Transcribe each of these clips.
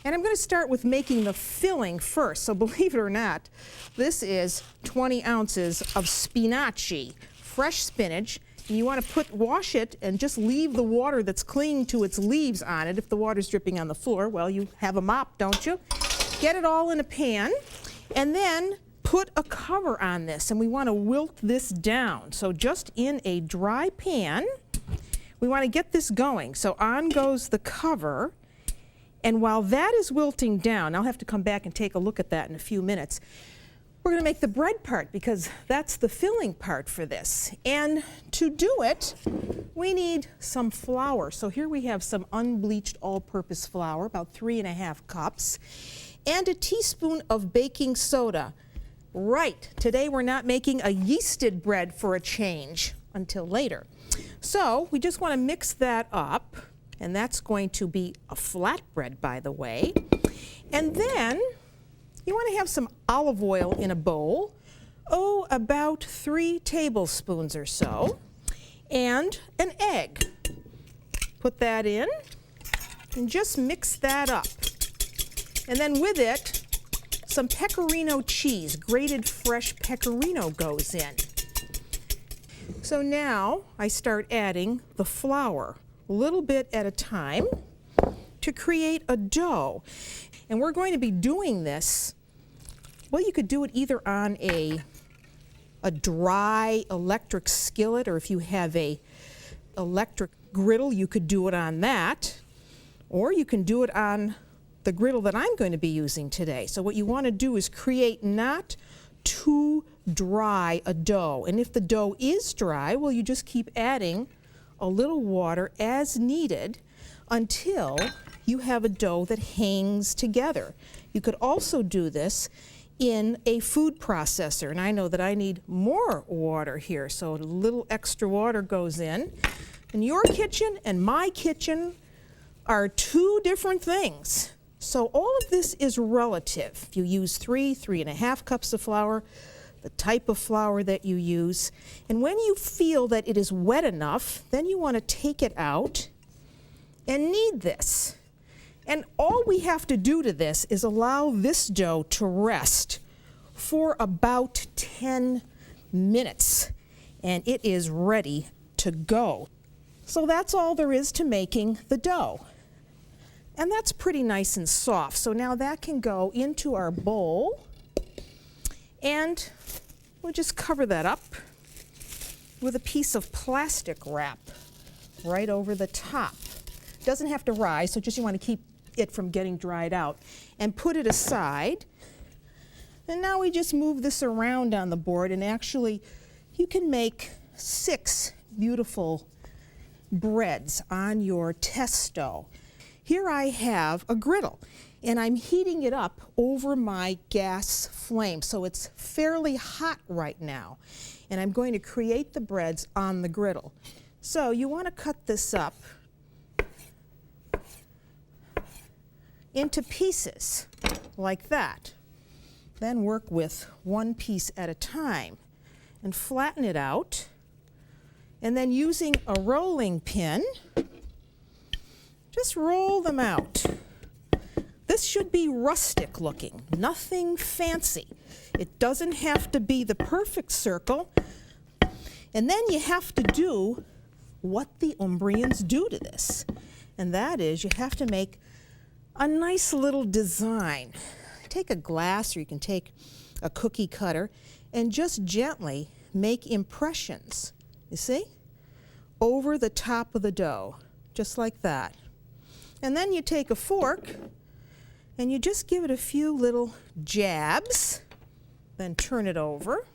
And I'm going to start with making the filling first. So believe it or not, this is 20 ounces of spinaci, fresh spinach. And you want to wash it and just leave the water that's clinging to its leaves on it. If the water's dripping on the floor, well, you have a mop, don't you? Get it all in a pan, and then put a cover on this. And we want to wilt this down. So just in a dry pan, we want to get this going. So on goes the cover. And while that is wilting down, I'll have to come back and take a look at that in a few minutes. We're going to make the bread part because that's the filling part for this. And to do it, we need some flour. So here we have some unbleached all-purpose flour, about 3½ cups, and a teaspoon of baking soda. Right, today we're not making a yeasted bread for a change until later. So we just want to mix that up. And that's going to be a flatbread, by the way. And then you want to have some olive oil in a bowl, about 3 tablespoons or so, and an egg. Put that in and just mix that up. And then with it, some pecorino cheese, grated fresh pecorino goes in. So now I start adding the flour, a little bit at a time, to create a dough. And we're going to be doing this, well, you could do it either on a dry electric skillet, or if you have a electric griddle, you could do it on that, or you can do it on the griddle that I'm going to be using today. So what you want to do is create not too dry a dough. And if the dough is dry, well, you just keep adding a little water as needed until you have a dough that hangs together. You could also do this in a food processor, and I know that I need more water here, so a little extra water goes in. And your kitchen and my kitchen are 2 different things. So all of this is relative. If you use 3½ cups of flour, the type of flour that you use. And when you feel that it is wet enough, then you want to take it out and knead this. And all we have to do to this is allow this dough to rest for about 10 minutes, and it is ready to go. So that's all there is to making the dough. And that's pretty nice and soft. So now that can go into our bowl, and we'll just cover that up with a piece of plastic wrap right over the top. It doesn't have to rise, so just you want to keep it from getting dried out. And put it aside. And now we just move this around on the board, and actually you can make 6 beautiful breads on your test dough. Here I have a griddle, and I'm heating it up over my gas flame, so it's fairly hot right now. And I'm going to create the breads on the griddle. So you want to cut this up into pieces like that. Then work with 1 piece at a time and flatten it out. And then using a rolling pin, just roll them out. This should be rustic looking, nothing fancy. It doesn't have to be the perfect circle. And then you have to do what the Umbrians do to this. And that is, you have to make a nice little design. Take a glass, or you can take a cookie cutter, and just gently make impressions, you see, over the top of the dough, just like that. And then you take a fork, and you just give it a few little jabs, then turn it over.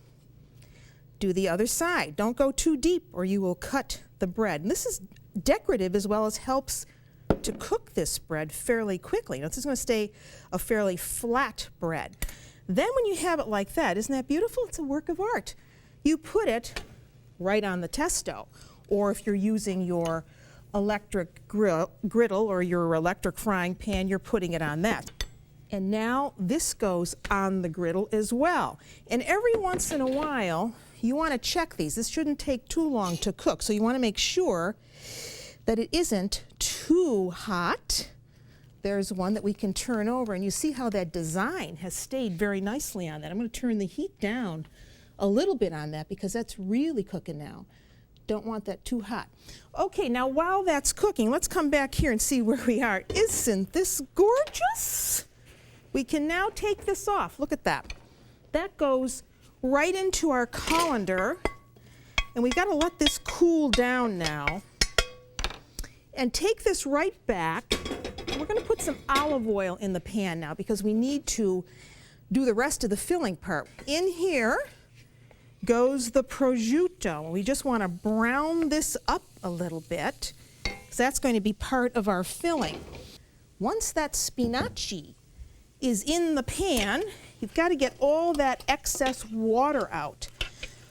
Do the other side. Don't go too deep, or you will cut the bread. And this is decorative as well as helps to cook this bread fairly quickly. Now, this is going to stay a fairly flat bread. Then when you have it like that, isn't that beautiful? It's a work of art. You put it right on the test dough, or if you're using your electric griddle or your electric frying pan, you're putting it on that. And now this goes on the griddle as well. And every once in a while, you want to check these. This shouldn't take too long to cook, so you want to make sure that it isn't too hot, There's one that we can turn over, and you see how that design has stayed very nicely on that. I'm going to turn the heat down a little bit on that because that's really cooking now. Don't want that too hot. Okay, now while that's cooking, let's come back here and see where we are. Isn't this gorgeous? We can now take this off. Look at that. That goes right into our colander, and we've got to let this cool down now. And take this right back. We're going to put some olive oil in the pan now because we need to do the rest of the filling part. In here goes the prosciutto. We just want to brown this up a little bit because that's going to be part of our filling. Once that spinaci is in the pan, you've got to get all that excess water out.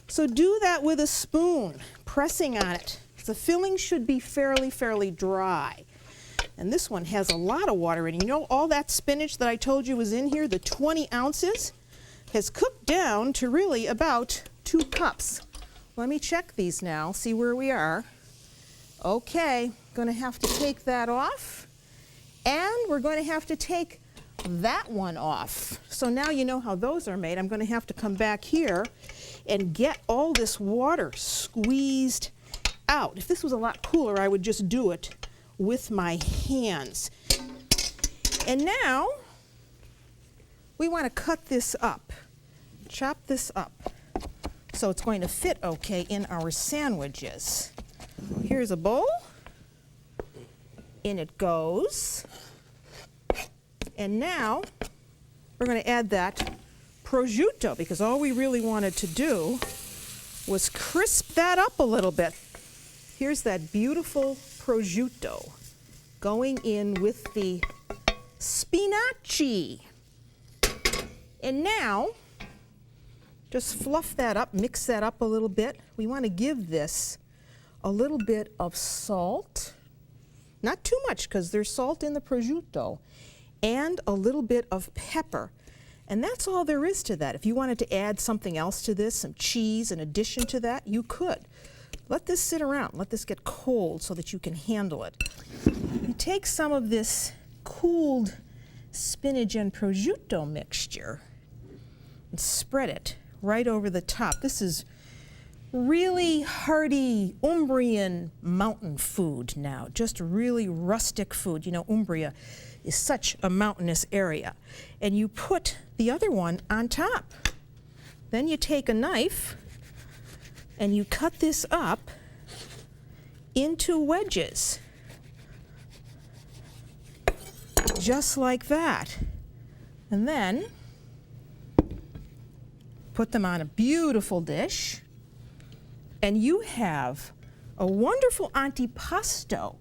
So do that with a spoon, pressing on it. The filling should be fairly dry. And this one has a lot of water in it. You know, all that spinach that I told you was in here, the 20 ounces, has cooked down to really about 2 cups. Let me check these now, see where we are. Okay, going to have to take that off. And we're going to have to take that one off. So now you know how those are made. I'm going to have to come back here and get all this water squeezed out. If this was a lot cooler, I would just do it with my hands. And now we want to cut this up, chop this up, so it's going to fit okay in our sandwiches. Here's a bowl. In it goes. And now we're going to add that prosciutto because all we really wanted to do was crisp that up a little bit. Here's that beautiful prosciutto going in with the spinaci. And now, just fluff that up, mix that up a little bit. We want to give this a little bit of salt. Not too much because there's salt in the prosciutto. And a little bit of pepper. And that's all there is to that. If you wanted to add something else to this, some cheese in addition to that, you could. Let this sit around. Let this get cold so that you can handle it. You take some of this cooled spinach and prosciutto mixture and spread it right over the top. This is really hearty Umbrian mountain food now, just really rustic food. You know, Umbria is such a mountainous area. And you put the other one on top. Then you take a knife and you cut this up into wedges, just like that. And then put them on a beautiful dish, and you have a wonderful antipasto